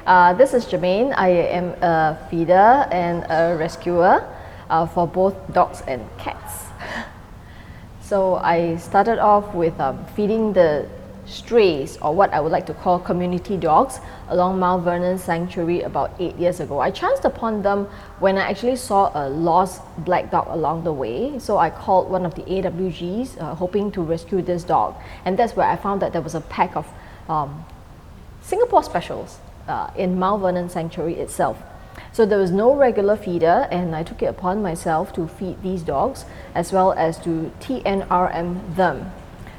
This is Jermaine. I am a feeder and a rescuer for both dogs and cats. So I started off with feeding the strays, or what I would like to call community dogs, along Mount Vernon Sanctuary about 8 years ago. I chanced upon them when I actually saw a lost black dog along the way. So I called one of the AWGs hoping to rescue this dog. And that's where I found that there was a pack of Singapore Specials in Mount Vernon Sanctuary itself. So there was no regular feeder, and I took it upon myself to feed these dogs as well as to TNRM them.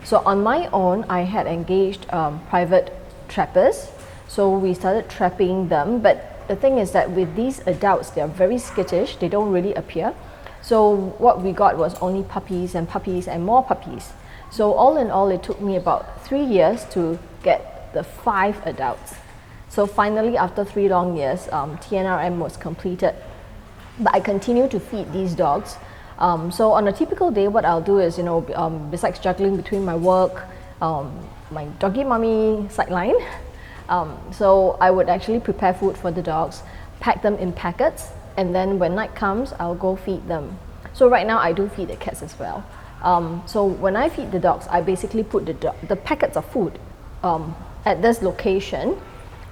So on my own, I had engaged private trappers. So we started trapping them, but the thing is that with these adults, they are very skittish, they don't really appear. So what we got was only puppies and more puppies. So all in all, it took me about 3 years to get the 5 adults. So finally, after 3 long years, TNRM was completed. But I continue to feed these dogs. So on a typical day, what I'll do is, besides juggling between my work, my doggy mommy sideline, so I would actually prepare food for the dogs, pack them in packets, and then when night comes, I'll go feed them. So right now, I do feed the cats as well. So when I feed the dogs, I basically put the packets of food at this location,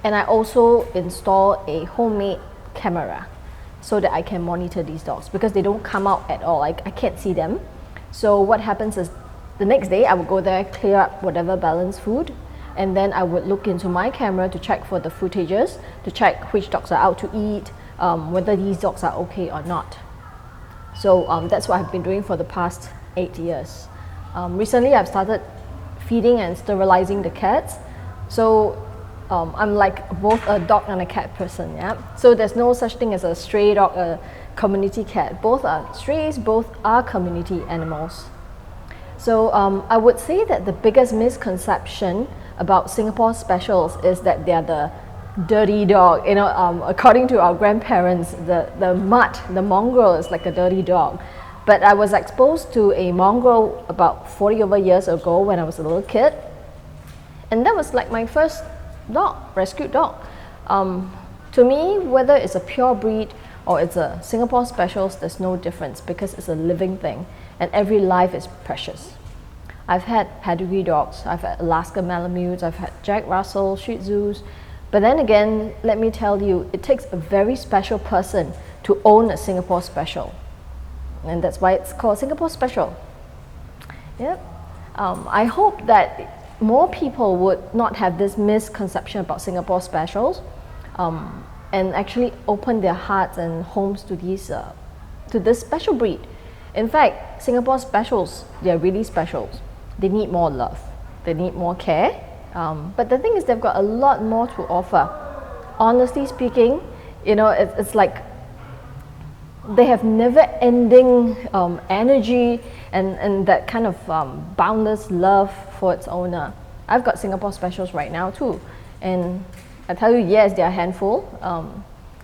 and I also install a homemade camera so that I can monitor these dogs, because they don't come out at all. I can't see them. So what happens is the next day I would go there, clear up whatever balanced food, and then I would look into my camera to check for the footages, to check which dogs are out to eat, whether these dogs are okay or not. So that's what I've been doing for the past 8 years. Recently I've started feeding and sterilizing the cats. So I'm like both a dog and a cat person, yeah? So there's no such thing as a stray dog, a community cat. Both are strays, both are community animals. So I would say that the biggest misconception about Singapore Specials is that they're the dirty dog. According to our grandparents, the mutt, the mongrel is like a dirty dog. But I was exposed to a mongrel about 40 over years ago when I was a little kid. And that was like my first rescued dog. To me, whether it's a pure breed or it's a Singapore Specials, there's no difference, because it's a living thing and every life is precious. I've had pedigree dogs, I've had Alaska Malamutes, I've had Jack Russell, Shih Tzus, but then again, let me tell you, it takes a very special person to own a Singapore Special, and that's why it's called Singapore Special. Yep. I hope that more people would not have this misconception about Singapore Specials, and actually open their hearts and homes to this special breed. In fact, Singapore Specials, they're really specials. They need more love, they need more care, but the thing is they've got a lot more to offer. Honestly speaking, it's like they have never-ending energy and that kind of boundless love for its owner. I've got Singapore Specials right now too, and I tell you, yes, they're a handful.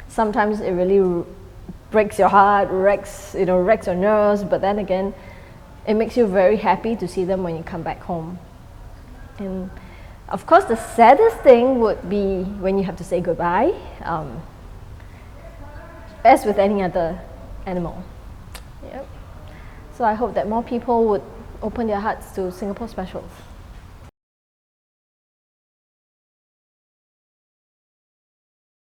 Sometimes it really breaks your heart, wrecks your nerves, but then again, it makes you very happy to see them when you come back home. And of course, the saddest thing would be when you have to say goodbye, as with any other animal. Yep. So I hope that more people would open their hearts to Singapore Specials.